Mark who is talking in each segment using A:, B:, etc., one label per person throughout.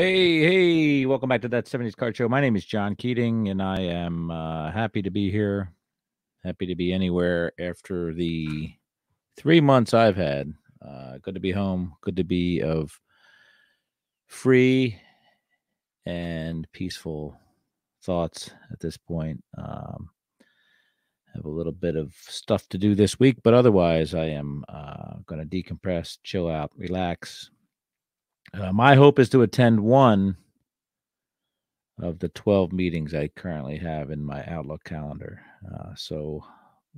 A: Hey, welcome back to that 70s Card Show. My name is John Keating, and I am happy to be here, happy to be anywhere after the 3 months I've had. Good to be home, good to be of free and peaceful thoughts at this point. Have a little bit of stuff to do this week, but otherwise, I am going to decompress, chill out, relax. My hope is to attend one of the 12 meetings I currently have in my Outlook calendar. So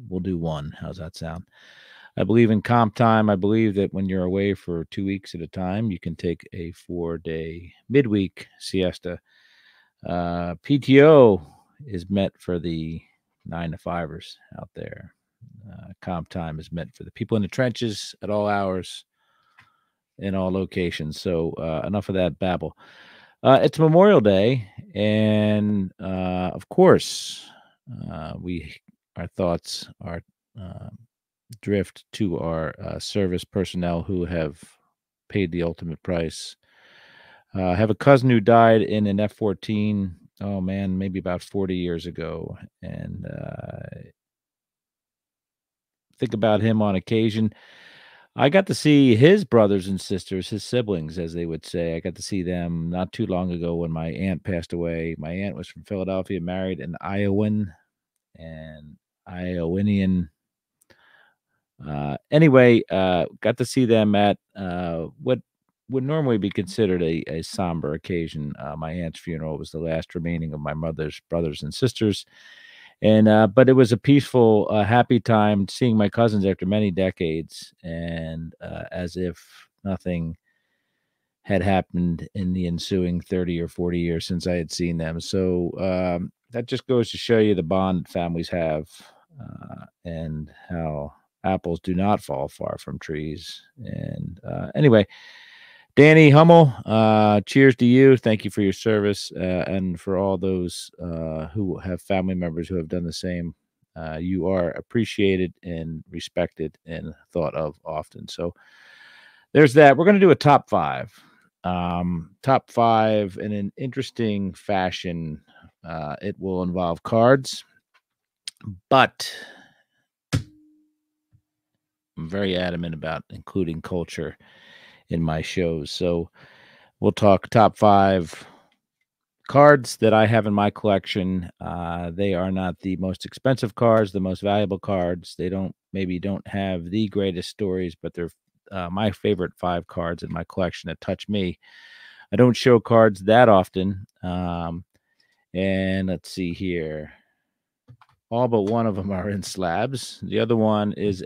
A: we'll do one. How's that sound? I believe in comp time. I believe that when you're away for 2 weeks at a time, you can take a 4-day midweek siesta. PTO is meant for the 9 to 5ers out there. Comp time is meant for the people in the trenches at all hours in all locations. So enough of that babble. It's Memorial Day, and of course, our thoughts are drift to our service personnel who have paid the ultimate price. I have a cousin who died in an F-14. Oh man, maybe about 40 years ago, and think about him on occasion. I got to see his brothers and sisters, his siblings, as they would say. I got to see them not too long ago when my aunt passed away. My aunt was from Philadelphia, married an Iowan and Iowanian. Anyway, got to see them at what would normally be considered a somber occasion. My aunt's funeral was the last remaining of my mother's brothers and sisters. And but it was a peaceful, happy time seeing my cousins after many decades, and as if nothing had happened in the ensuing 30 or 40 years since I had seen them. So that just goes to show you the bond families have, and how apples do not fall far from trees. And anyway, Danny Hummel, cheers to you. Thank you for your service, and for all those who have family members who have done the same. You are appreciated and respected and thought of often. So there's that. We're going to do a top five. Top five in an interesting fashion. It will involve cards, but I'm very adamant about including culture in my shows. So we'll talk top five cards that I have in my collection. They are not the most expensive cards, the most valuable cards. They don't have the greatest stories, but they're my favorite 5 cards in my collection that touch me. I don't show cards that often. And let's see here. All but one of them are in slabs. The other one is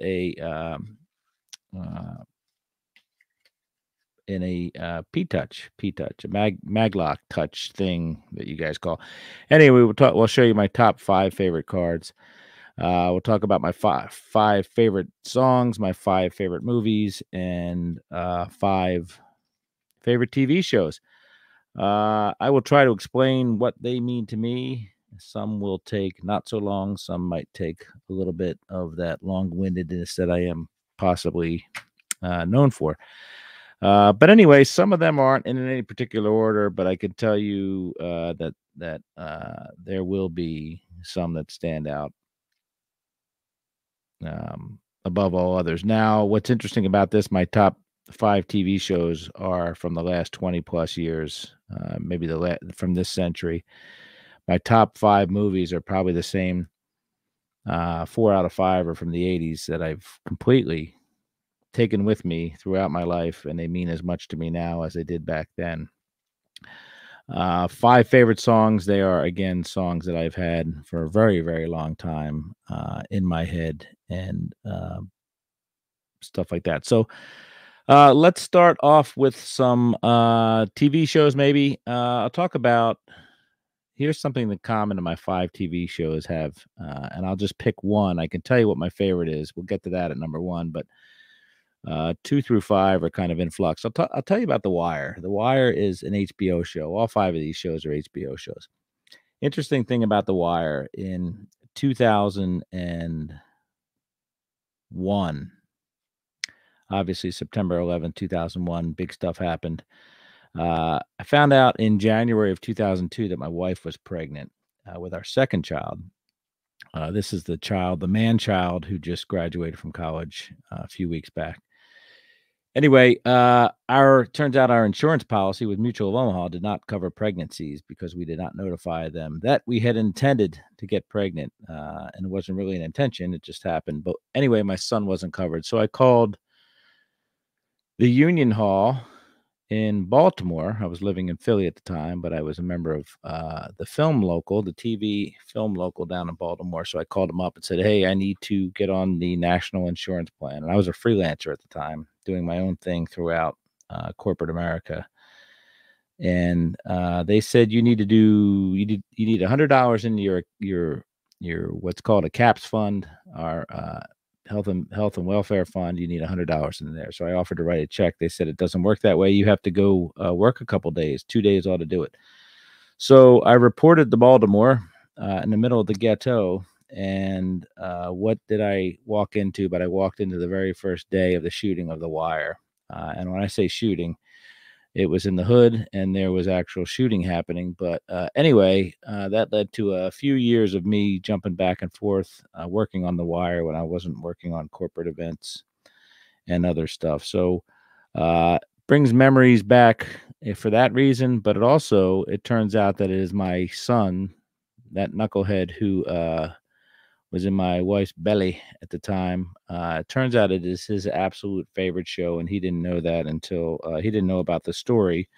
A: in a P-Touch, a Maglock touch thing that you guys call. Anyway, we'll show you my top 5 favorite cards. We'll talk about my five favorite songs, my 5 favorite movies, and 5 favorite TV shows. I will try to explain what they mean to me. Some will take not so long. Some might take a little bit of that long-windedness that I am possibly known for. But anyway, some of them aren't in any particular order, but I can tell you that there will be some that stand out above all others. Now, what's interesting about this, my top 5 TV shows are from the last 20 plus years, maybe from this century. My top 5 movies are probably the same. 4 out of 5 are from the 80s that I've completely taken with me throughout my life, and they mean as much to me now as they did back then. 5 favorite songs. They are, again, songs that I've had for a very, very long time in my head, and stuff like that. So let's start off with some TV shows, maybe. I'll talk about, here's something that common to my 5 TV shows have, and I'll just pick one. I can tell you what my favorite is. We'll get to that at number 1, but 2 through 5 are kind of in flux. I'll tell you about The Wire. The Wire is an HBO show. All 5 of these shows are HBO shows. Interesting thing about The Wire, in 2001, obviously September 11th, 2001, big stuff happened. I found out in January of 2002 that my wife was pregnant with our second child. This is the man child who just graduated from college a few weeks back. Anyway, our turns out our insurance policy with Mutual of Omaha did not cover pregnancies because we did not notify them that we had intended to get pregnant, and it wasn't really an intention; it just happened. But anyway, my son wasn't covered, so I called the Union Hall in Baltimore. I was living in Philly at the time, but I was a member of the film local, the TV film local down in Baltimore. So I called them up and said, "Hey, I need to get on the national insurance plan." And I was a freelancer at the time, doing my own thing throughout corporate America. And they said you need $100 in your what's called a CAPS fund, our health and welfare fund. You need $100 in there. So I offered to write a check. They said it doesn't work that way. You have to go work a couple days. 2 days ought to do it. So I reported to Baltimore in the middle of the ghetto. And what did I walk into? But I walked into the very first day of the shooting of The Wire. And when I say shooting, it was in the hood and there was actual shooting happening. But anyway, that led to a few years of me jumping back and forth, working on The Wire when I wasn't working on corporate events and other stuff. So brings memories back for that reason. But it turns out that it is my son, that knucklehead who was in my wife's belly at the time. It turns out it is his absolute favorite show, and he didn't know that until he didn't know about the story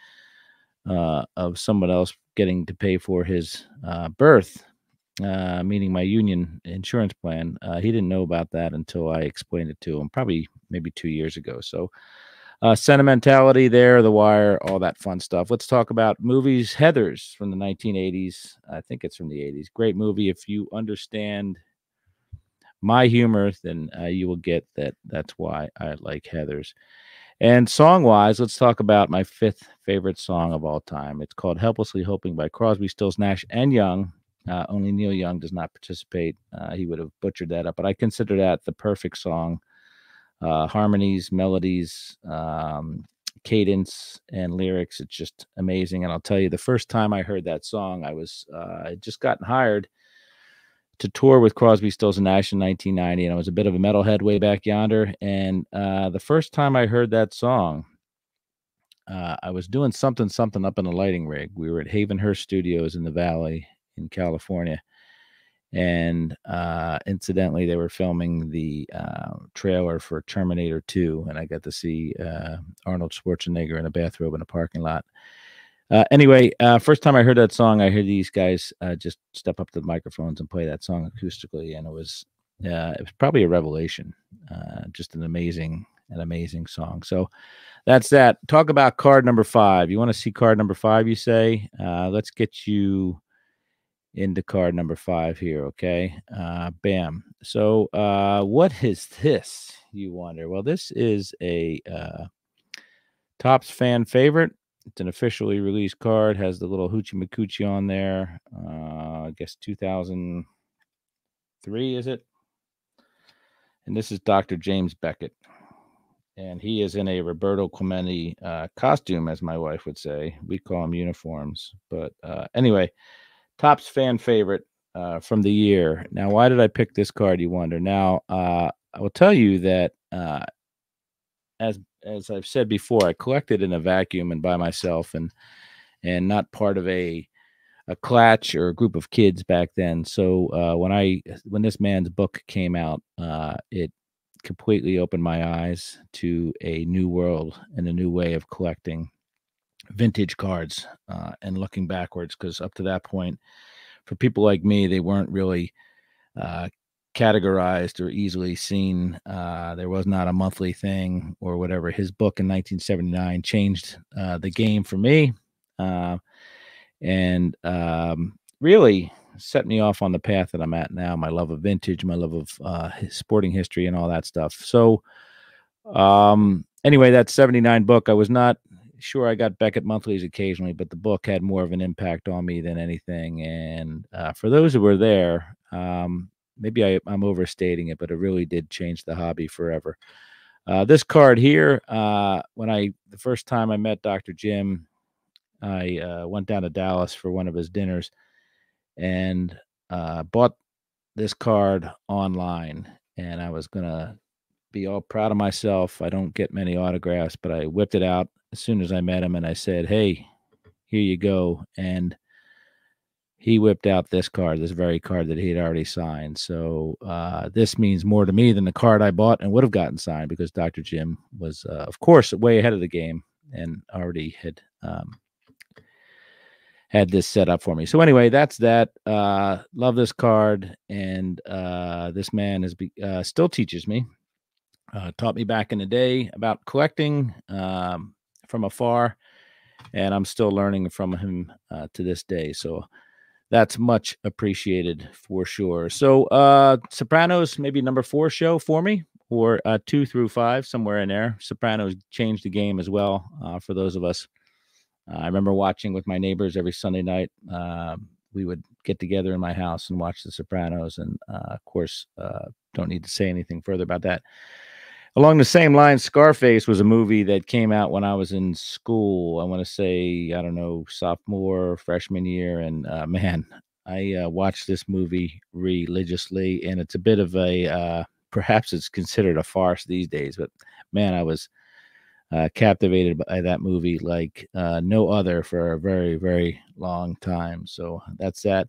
A: of someone else getting to pay for his birth, meaning my union insurance plan. He didn't know about that until I explained it to him, probably maybe 2 years ago. So sentimentality there, The Wire, all that fun stuff. Let's talk about movies. Heathers from the 1980s. I think it's from the 80s. Great movie. If you understand my humor, then you will get that. That's why I like Heathers. And song wise, let's talk about my fifth favorite song of all time. It's called Helplessly Hoping by Crosby, Stills, Nash, and Young. Only Neil Young does not participate. He would have butchered that up, but I consider that the perfect song. Harmonies, melodies, cadence, and lyrics. It's just amazing. And I'll tell you, the first time I heard that song, I'd just gotten hired to tour with Crosby, Stills, and Nash in 1990, and I was a bit of a metalhead way back yonder. And the first time I heard that song, I was doing something up in a lighting rig. We were at Havenhurst Studios in the Valley in California, and incidentally, they were filming the trailer for Terminator 2, and I got to see Arnold Schwarzenegger in a bathrobe in a parking lot. Anyway, first time I heard that song, I heard these guys just step up to the microphones and play that song acoustically, and it was probably a revelation. Just an amazing song. So that's that. Talk about card number 5. You want to see card number 5? You say? Let's get you into card number 5 here. Okay. Bam. So what is this? You wonder. Well, this is a Topps fan favorite. It's an officially released card, has the little Hoochie Macoochie on there. I guess 2003, is it? And this is Dr. James Beckett. And he is in a Roberto Clemente costume, as my wife would say. We call them uniforms. But anyway, Topps fan favorite from the year. Now, why did I pick this card, you wonder? Now, I will tell you that as I've said before, I collected in a vacuum and by myself, and not part of a clutch or a group of kids back then. So when this man's book came out, it completely opened my eyes to a new world and a new way of collecting vintage cards and looking backwards, because up to that point, for people like me, they weren't really categorized or easily seen. There was not a monthly thing or whatever. His book in 1979 changed the game for me, and really set me off on the path that I'm at now. My love of vintage, my love of sporting history, and all that stuff. So anyway, that 79 book, I was not sure. I got Beckett monthlies occasionally, but the book had more of an impact on me than anything. And for those who were there, maybe I'm overstating it, but it really did change the hobby forever. This card here, the first time I met Dr. Jim, I went down to Dallas for one of his dinners and bought this card online, and I was gonna be all proud of myself. I don't get many autographs, but I whipped it out as soon as I met him, and I said, "Hey, here you go." And he whipped out this card, this very card that he had already signed. So this means more to me than the card I bought and would have gotten signed, because Dr. Jim was, of course, way ahead of the game and already had this set up for me. So anyway, that's that. Love this card, and this man still teaches me. Taught me back in the day about collecting from afar, and I'm still learning from him to this day. So that's much appreciated for sure. So Sopranos, maybe number 4 show for me, or 2 through 5, somewhere in there. Sopranos changed the game as well for those of us. I remember watching with my neighbors every Sunday night. We would get together in my house and watch The Sopranos, and of course, don't need to say anything further about that. Along the same line, Scarface was a movie that came out when I was in school. I want to say, I don't know, sophomore, freshman year. And man, I watched this movie religiously, and it's a bit of perhaps it's considered a farce these days, but man, I was captivated by that movie like no other for a very, very long time. So that's that.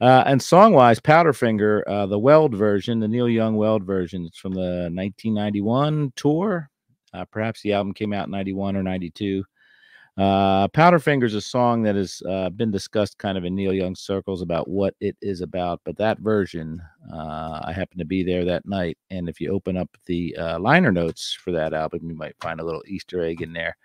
A: And song-wise, Powderfinger, the Weld version, the Neil Young Weld version, it's from the 1991 tour. Perhaps the album came out in 91 or 92. Powderfinger is a song that has been discussed kind of in Neil Young circles about what it is about. But that version, I happened to be there that night. And if you open up the liner notes for that album, you might find a little Easter egg in there.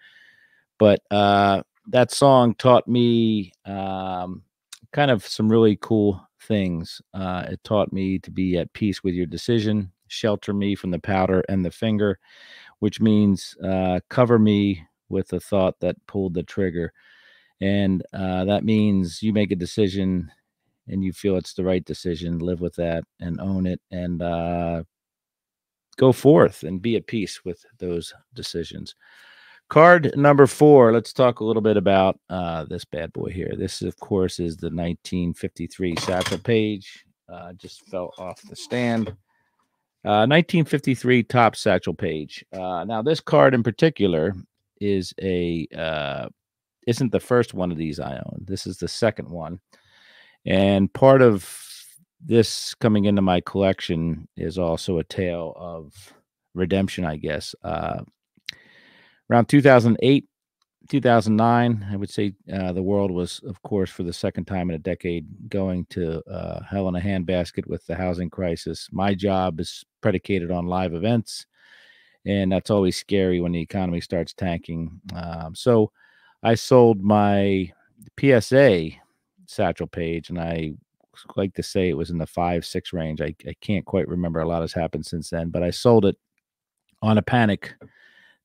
A: But that song taught me kind of some really cool things. It taught me to be at peace with your decision, shelter me from the powder and the finger, which means cover me with the thought that pulled the trigger. And that means you make a decision and you feel it's the right decision, live with that and own it, and go forth and be at peace with those decisions. Card number 4. Let's talk a little bit about this bad boy here. This, of course, is the 1953 Satchel Paige. Just fell off the stand. 1953 Topps Satchel Paige. Now, this card in particular is isn't the first one of these I own. This is the second one. And part of this coming into my collection is also a tale of redemption, I guess. Around 2008, 2009, I would say the world was, of course, for the second time in a decade, going to hell in a handbasket with the housing crisis. My job is predicated on live events, and that's always scary when the economy starts tanking. So I sold my PSA Satchel Paige, and I like to say it was in the 5-6 range. I can't quite remember. A lot has happened since then, but I sold it on a panic,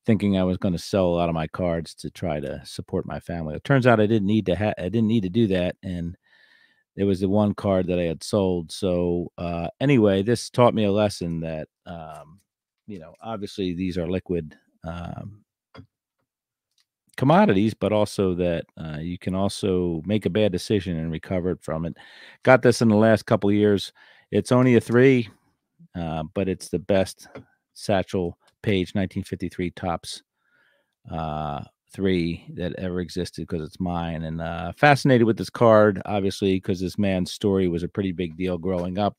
A: thinking I was going to sell a lot of my cards to try to support my family. It turns out I didn't need to do that, and it was the one card that I had sold. So anyway, this taught me a lesson that obviously these are liquid commodities, but also that you can also make a bad decision and recover it from it. Got this in the last couple of years. It's only a 3, but it's the best Satchel Paige 1953 Topps 3 that ever existed, because it's mine. And fascinated with this card, obviously, because this man's story was a pretty big deal growing up.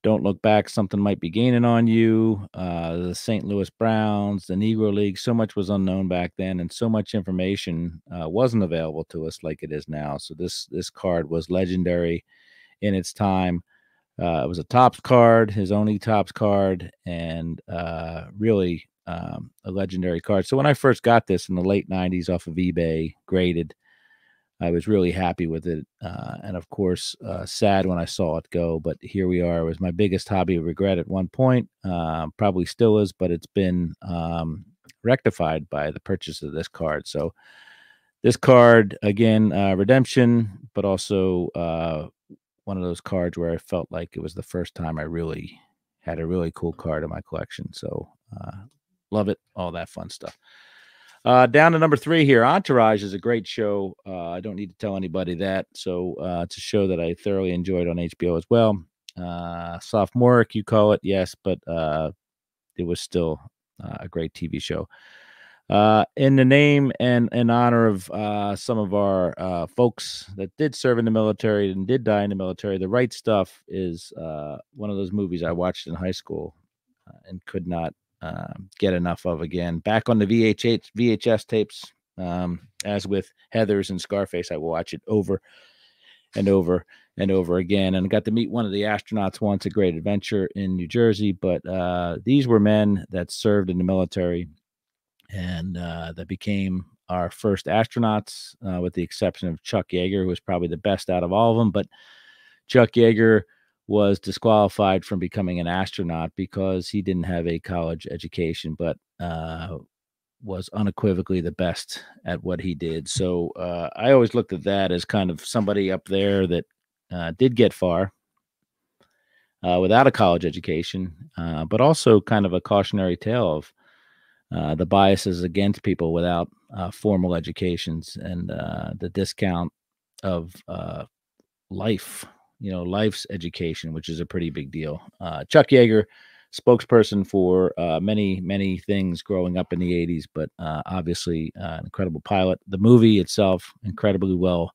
A: Don't look back, something might be gaining on you. The St. Louis Browns, the Negro League, so much was unknown back then, and so much information wasn't available to us like it is now. So this card was legendary in its time. It was a Topps card, his only Topps card, and really a legendary card. So when I first got this in the late 90s off of eBay, graded, I was really happy with it. And of course, sad when I saw it go, but here we are. It was my biggest hobby of regret at one point, probably still is, but it's been rectified by the purchase of this card. So this card, again, redemption, but also one of those cards where I felt like it was the first time I really had a really cool card in my collection. So love it, all that fun stuff. Down to number 3 here. Entourage is a great show. I don't need to tell anybody that. So it's a show that I thoroughly enjoyed on HBO as well. Sophomoric, you call it, yes, but it was still a great TV show. In the name and in honor of some of our folks that did serve in the military and did die in the military, The Right Stuff is one of those movies I watched in high school and could not get enough of again. Back on the VHS tapes, as with Heathers and Scarface, I will watch it over and over and over again. And I got to meet one of the astronauts once, a great adventure in New Jersey. But these were men that served in the military and that became our first astronauts, with the exception of Chuck Yeager, who was probably the best out of all of them. But Chuck Yeager was disqualified from becoming an astronaut because he didn't have a college education, but was unequivocally the best at what he did. So I always looked at that as kind of somebody up there that did get far without a college education, but also kind of a cautionary tale of the biases against people without formal educations and the discount of life, life's education, which is a pretty big deal. Chuck Yeager, spokesperson for many, many things growing up in the 80s, but obviously an incredible pilot. The movie itself, incredibly well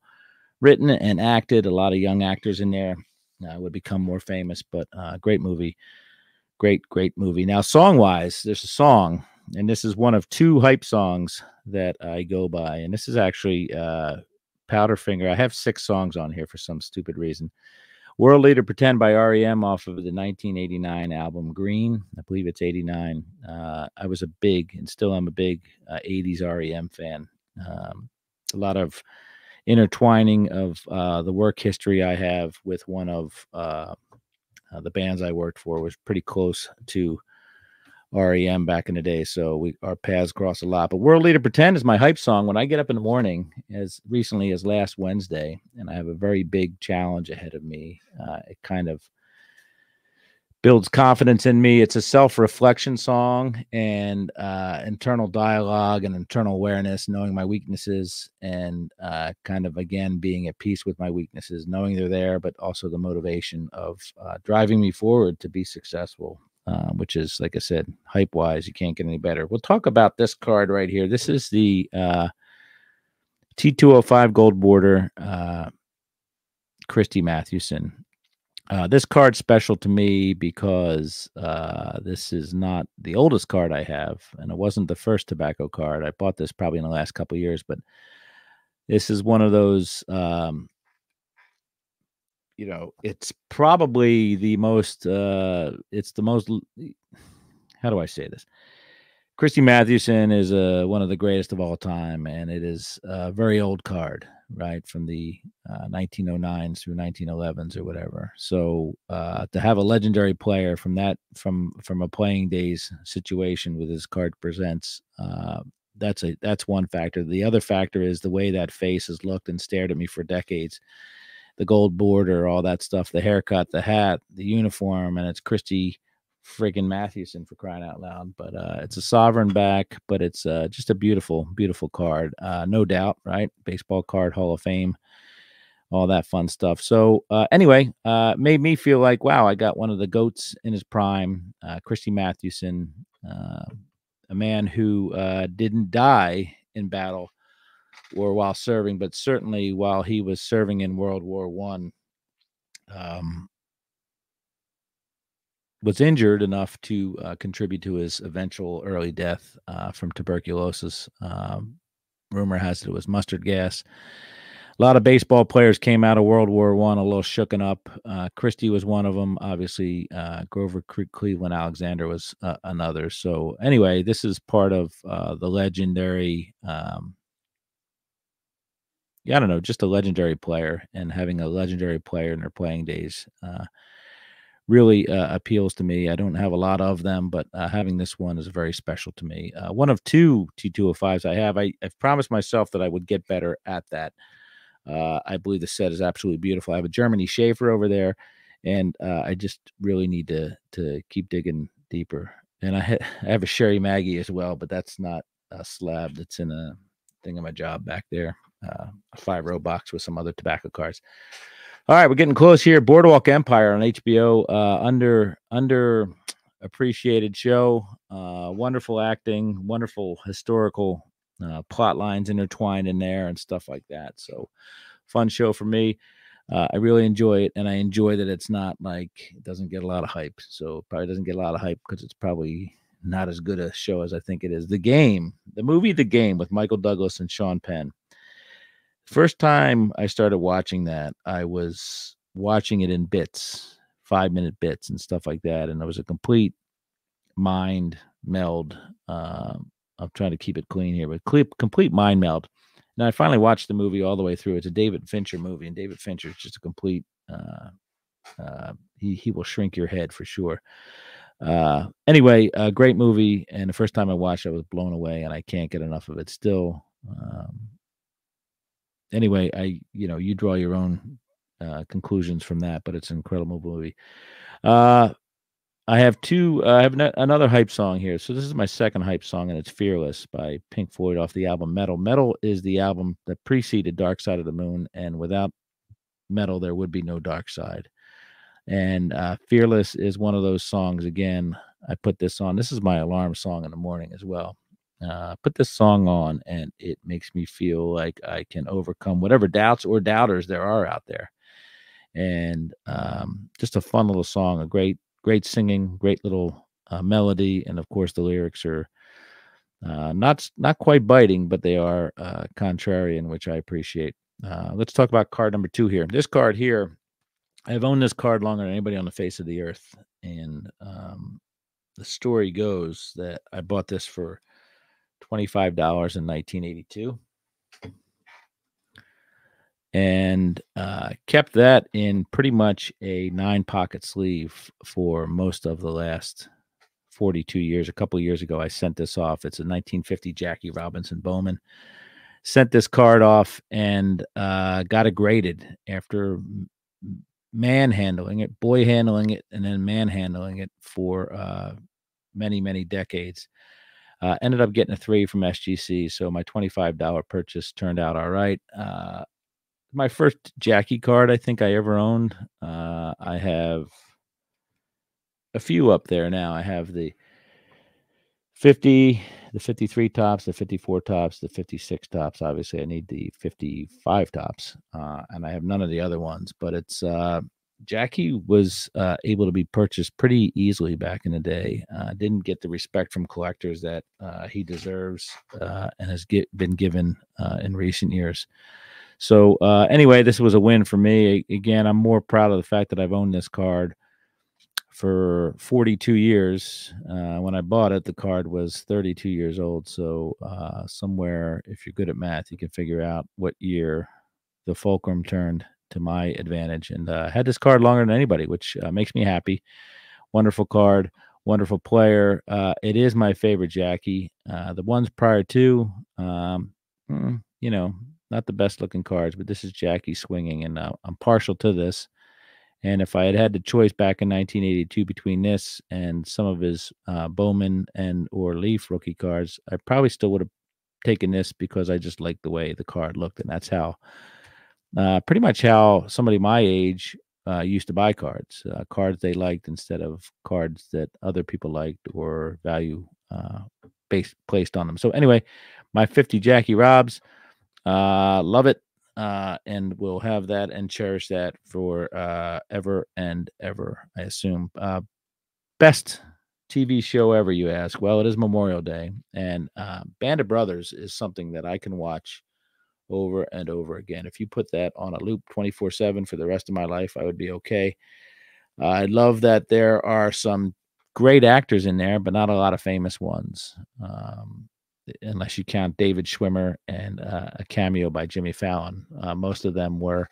A: written and acted. A lot of young actors in there would become more famous, but great movie. Great movie. Now, song-wise, there's a song, and this is one of 2 hype songs that I go by, and this is actually Powderfinger. I have 6 songs on here for some stupid reason. World Leader Pretend by REM off of the 1989 album Green. I believe it's 89. I was a big, and still am a big 80s REM fan. A lot of intertwining of the work history I have with one of the bands I worked for was pretty close to REM back in the day, so our paths cross a lot. But World Leader Pretend is my hype song when I get up in the morning, as recently as last Wednesday, and I have a very big challenge ahead of me. It kind of builds confidence in me. It's a self-reflection song and internal dialogue and internal awareness, knowing my weaknesses and kind of, again, being at peace with my weaknesses, knowing they're there, but also the motivation of driving me forward to be successful. Which is, like I said, hype-wise, you can't get any better. We'll talk about this card right here. This is the T205 Gold Border Christy Mathewson. This card's special to me because this is not the oldest card I have, and it wasn't the first tobacco card. I bought this probably in the last couple of years, but this is one of those it's probably the most, it's the most, how do I say this? Christy Mathewson is one of the greatest of all time, and it is a very old card, right, from the 1909s through 1911s or whatever. So to have a legendary player from a playing days situation with his card presents, that's one factor. The other factor is the way that face has looked and stared at me for decades. The gold border, all that stuff, the haircut, the hat, the uniform, and it's Christy friggin' Mathewson, for crying out loud. But it's a sovereign back, but it's just a beautiful, beautiful card. No doubt, right? Baseball card, Hall of Fame, all that fun stuff. So anyway, made me feel like, wow, I got one of the GOATs in his prime, Christy Mathewson, a man who didn't die in battle or while serving, but certainly while he was serving in World War I, was injured enough to contribute to his eventual early death from tuberculosis. Rumor has it was mustard gas. A lot of baseball players came out of World War I a little shooken up. Christie was one of them. Obviously, Grover Cleveland Alexander was another. So anyway, this is part of the legendary I don't know, just a legendary player, and having a legendary player in their playing days really appeals to me. I don't have a lot of them, but having this one is very special to me. One of 2 T205s I have. I've promised myself that I would get better at that. I believe the set is absolutely beautiful. I have a Germany Schaefer over there, and I just really need to keep digging deeper. And I have a Sherry Maggie as well, but that's not slab that's in a thing of my job back there, a 5-row box with some other tobacco cards. All right, we're getting close here. Boardwalk Empire on HBO, under appreciated show. Wonderful acting, wonderful historical plot lines intertwined in there and stuff like that. So fun show for me. I really enjoy it, and I enjoy that it's not like it doesn't get a lot of hype. So it probably doesn't get a lot of hype because it's probably not as good a show as I think it is. The movie The Game with Michael Douglas and Sean Penn. First time I started watching that, I was watching it in bits, 5-minute bits and stuff like that, and it was a complete mind meld. I'm trying to keep it clean here, but complete mind meld. And I finally watched the movie all the way through. It's a David Fincher movie, and David Fincher is just a complete. He will shrink your head for sure. Anyway, a great movie, and the first time I watched it, I was blown away, and I can't get enough of it still. Anyway, you draw your own conclusions from that, but it's an incredible movie. I have another hype song here. So this is my second hype song, and it's "Fearless" by Pink Floyd off the album Metal. Metal is the album that preceded Dark Side of the Moon, and without Metal, there would be no Dark Side. And "Fearless" is one of those songs. Again, I put this on. This is my alarm song in the morning as well. Put this song on, and it makes me feel like I can overcome whatever doubts or doubters there are out there. And just a fun little song, a great singing, great little melody, and of course the lyrics are not quite biting, but they are contrarian, which I appreciate. Let's talk about card number 2 here. This card here, I've owned this card longer than anybody on the face of the earth, and the story goes that I bought this for $25 in 1982. And kept that in pretty much a 9-pocket sleeve for most of the last 42 years. A couple of years ago, I sent this off. It's a 1950 Jackie Robinson Bowman. Sent this card off and got it graded after manhandling it, boy handling it, and then manhandling it for many, many decades. Ended up getting a 3 from SGC, so my $25 purchase turned out all right. My first Jackie card I think I ever owned. I have a few up there now. I have the 50, the 53 tops, the 54 tops, the 56 tops. Obviously, I need the 55 tops, and I have none of the other ones. But it's Jackie was able to be purchased pretty easily back in the day. Didn't get the respect from collectors that he deserves and has been given in recent years. So anyway, this was a win for me. Again, I'm more proud of the fact that I've owned this card for 42 years. When I bought it, the card was 32 years old. So somewhere, if you're good at math, you can figure out what year the fulcrum turned to my advantage. And I had this card longer than anybody, which makes me happy. Wonderful card, wonderful player. It is my favorite Jackie. The ones prior to, not the best looking cards, but this is Jackie swinging, and I'm partial to this. And if I had had the choice back in 1982 between this and some of his Bowman and or Leaf rookie cards, I probably still would have taken this because I just liked the way the card looked, and that's how pretty much how somebody my age used to buy cards they liked instead of cards that other people liked or value placed on them. So anyway, my 50 Jackie Robs. Love it. And we'll have that and cherish that for ever and ever, I assume. Best TV show ever, you ask? Well, it is Memorial Day, and Band of Brothers is something that I can watch over and over again. If you put that on a loop 24/7 for the rest of my life, I would be okay. I love that there are some great actors in there, but not a lot of famous ones. Unless you count David Schwimmer and a cameo by Jimmy Fallon. Most of them were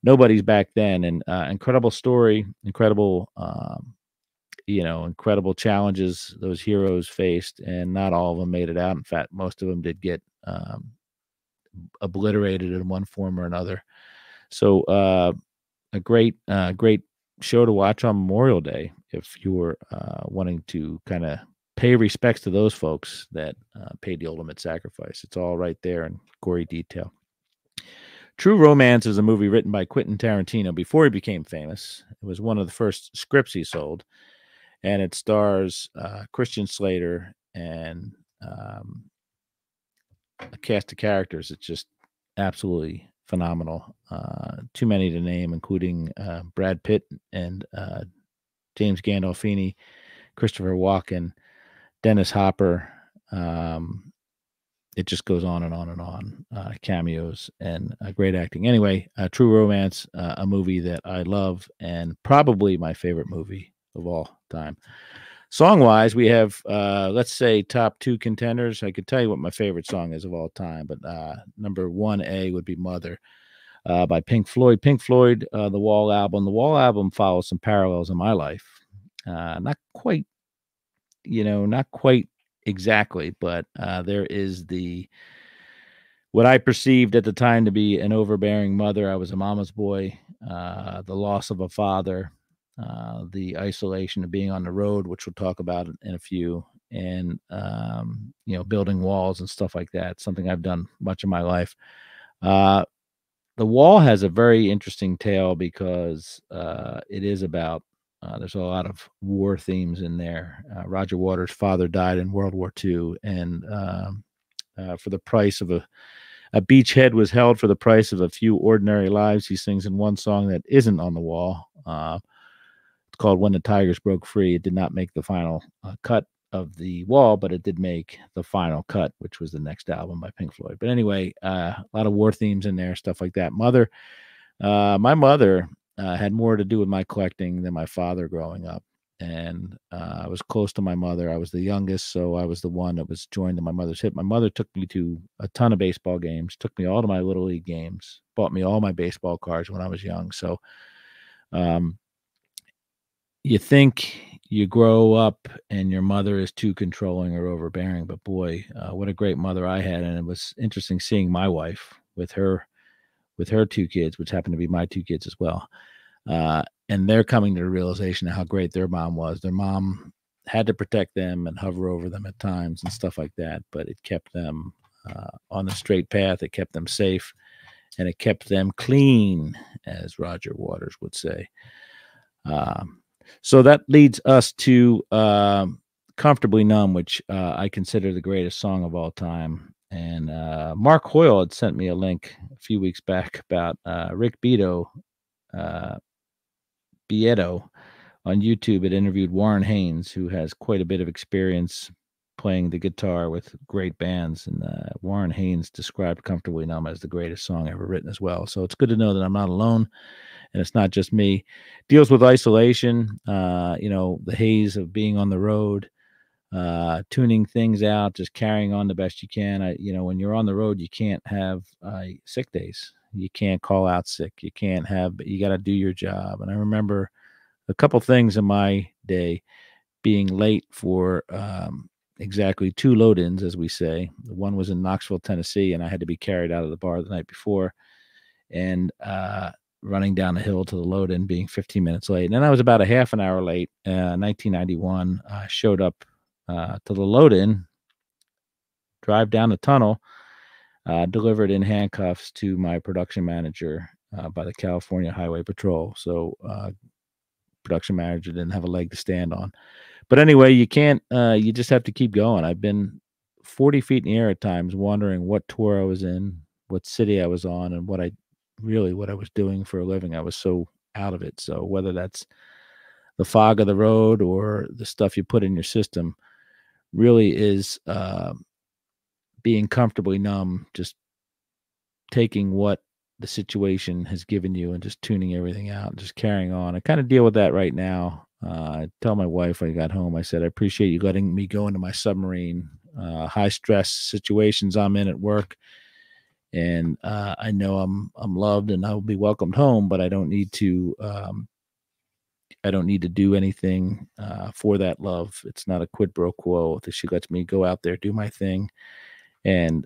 A: nobodies back then. And incredible story, incredible, incredible challenges those heroes faced, and not all of them made it out. In fact, most of them did get obliterated in one form or another. So a great show to watch on Memorial Day if you were wanting to kind of pay respects to those folks that paid the ultimate sacrifice. It's all right there in gory detail. True Romance is a movie written by Quentin Tarantino before he became famous. It was one of the first scripts he sold, and it stars Christian Slater and a cast of characters. It's just absolutely phenomenal. Too many to name, including Brad Pitt and James Gandolfini, Christopher Walken, Dennis Hopper. It just goes on and on and on. Cameos and great acting. Anyway, True Romance, a movie that I love and probably my favorite movie of all time. Song-wise, we have, let's say, top 2 contenders. I could tell you what my favorite song is of all time, but number 1A would be Mother by Pink Floyd. Pink Floyd, The Wall album. The Wall album follows some parallels in my life. Not quite, not quite exactly, but there is what I perceived at the time to be an overbearing mother. I was a mama's boy, the loss of a father, the isolation of being on the road, which we'll talk about in a few, and building walls and stuff like that. Something I've done much of my life. The Wall has a very interesting tale because it is about. There's a lot of war themes in there. Roger Waters' father died in World War II, and for the price of a beachhead was held for the price of a few ordinary lives. He sings in one song that isn't on the wall. It's called When the Tigers Broke Free. It did not make the final cut of the Wall, but it did make the final cut, which was the next album by Pink Floyd. But anyway, a lot of war themes in there, stuff like that. My mother had more to do with my collecting than my father growing up. And I was close to my mother. I was the youngest, so I was the one that was joined to my mother's hip. My mother took me to a ton of baseball games, took me all to my Little League games, bought me all my baseball cards when I was young. So you think you grow up and your mother is too controlling or overbearing, but boy, what a great mother I had. And it was interesting seeing my wife with her 2 kids, which happened to be my 2 kids as well. And they're coming to the realization of how great their mom was. Their mom had to protect them and hover over them at times and stuff like that, but it kept them on the straight path. It kept them safe, and it kept them clean, as Roger Waters would say. So that leads us to Comfortably Numb, which I consider the greatest song of all time. And Mark Hoyle had sent me a link a few weeks back about Rick Beato on YouTube. It interviewed Warren Haynes, who has quite a bit of experience playing the guitar with great bands. And Warren Haynes described Comfortably Numb as the greatest song ever written as well. So it's good to know that I'm not alone and it's not just me. Deals with isolation, the haze of being on the road, tuning things out, just carrying on the best you can. When you're on the road, you can't have sick days. You can't call out sick. You got to do your job. And I remember a couple things in my day being late for exactly 2 load-ins, as we say. One was in Knoxville, Tennessee, and I had to be carried out of the bar the night before, and running down the hill to the load-in, being 15 minutes late. And then I was about a half an hour late. 1991, I showed up to the load-in, drive down the tunnel, delivered in handcuffs to my production manager by the California Highway Patrol. So production manager didn't have a leg to stand on. But anyway, you can't, you just have to keep going. I've been 40 feet in the air at times, wondering what tour I was in, what city I was on, and what I was doing for a living. I was so out of it. So whether that's the fog of the road or the stuff you put in your system, really is being comfortably numb, just taking what the situation has given you and just tuning everything out and just carrying on. I kind of deal with that right now. I tell my wife when I got home, I said, I appreciate you letting me go into my submarine, high stress situations I'm in at work. And I know I'm loved and I will be welcomed home, but I don't need to do anything for that love. It's not a quid pro quo that she lets me go out there, do my thing, and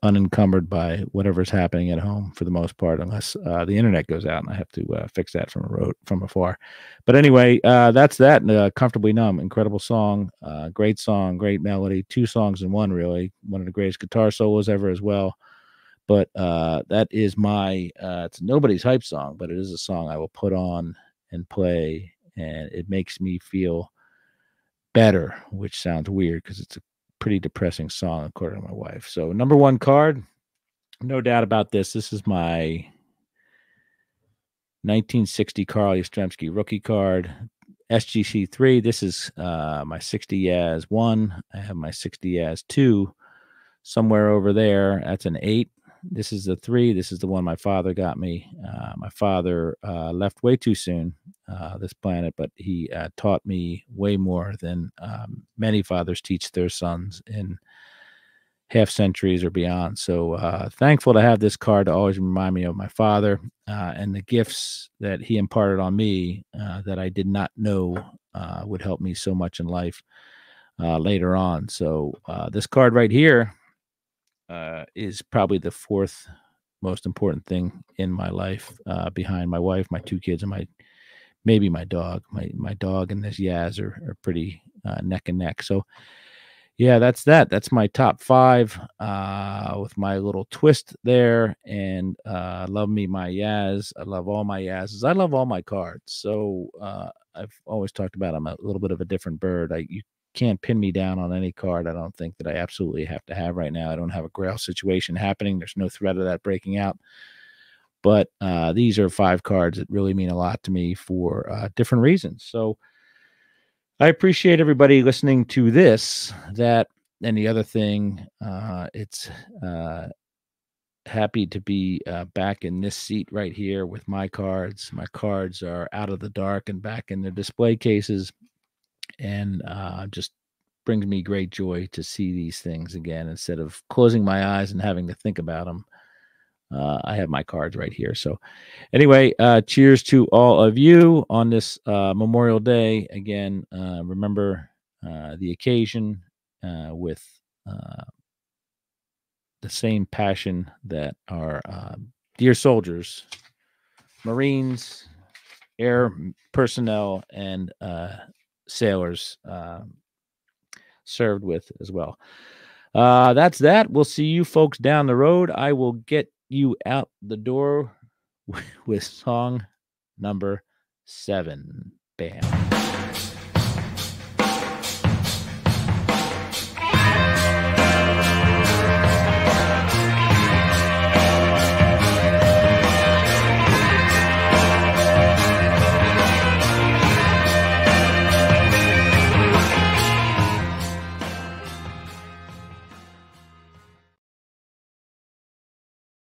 A: unencumbered by whatever's happening at home for the most part, unless the internet goes out and I have to fix that from afar. But anyway, that's that. Comfortably Numb, incredible song, great song, great melody, two songs in one, really. One of the greatest guitar solos ever as well. But that is my it's nobody's hype song, but it is a song I will put on and play, and it makes me feel better, which sounds weird because it's a pretty depressing song according to my wife. So number one card, no doubt about this. This is my 1960 Carl Yastrzemski rookie card, SGC3. This is my 60 Yaz 1. I have my 60 Yaz 2 somewhere over there. That's an 8. This is the 3. This is the one my father got me. My father left way too soon this planet, but he taught me way more than many fathers teach their sons in half centuries or beyond. So thankful to have this card to always remind me of my father and the gifts that he imparted on me that I did not know would help me so much in life later on. So this card right here is probably the fourth most important thing in my life behind my wife, my 2 kids, and maybe my dog. My dog and this Yaz are pretty neck and neck. So yeah, that's that. That's my top 5 with my little twist there. And love me my Yaz. I love all my Yazs. I love all my cards. So I've always talked about I'm a little bit of a different bird. You can't pin me down on any card. I don't think that I absolutely have to have right now. I don't have a Grail situation happening. There's no threat of that breaking out. But these are 5 cards that really mean a lot to me for different reasons. So I appreciate everybody listening to this, that, and the other thing. It's happy to be back in this seat right here with my cards. My cards are out of the dark and back in their display cases. And just brings me great joy to see these things again instead of closing my eyes and having to think about them. I have my cards right here. So anyway, cheers to all of you on this Memorial Day. Again, remember the occasion with the same passion that our dear soldiers, Marines, air personnel, and sailors served with as well. That's that. We'll see you folks down the road. I will get you out the door with song number 7. Bam.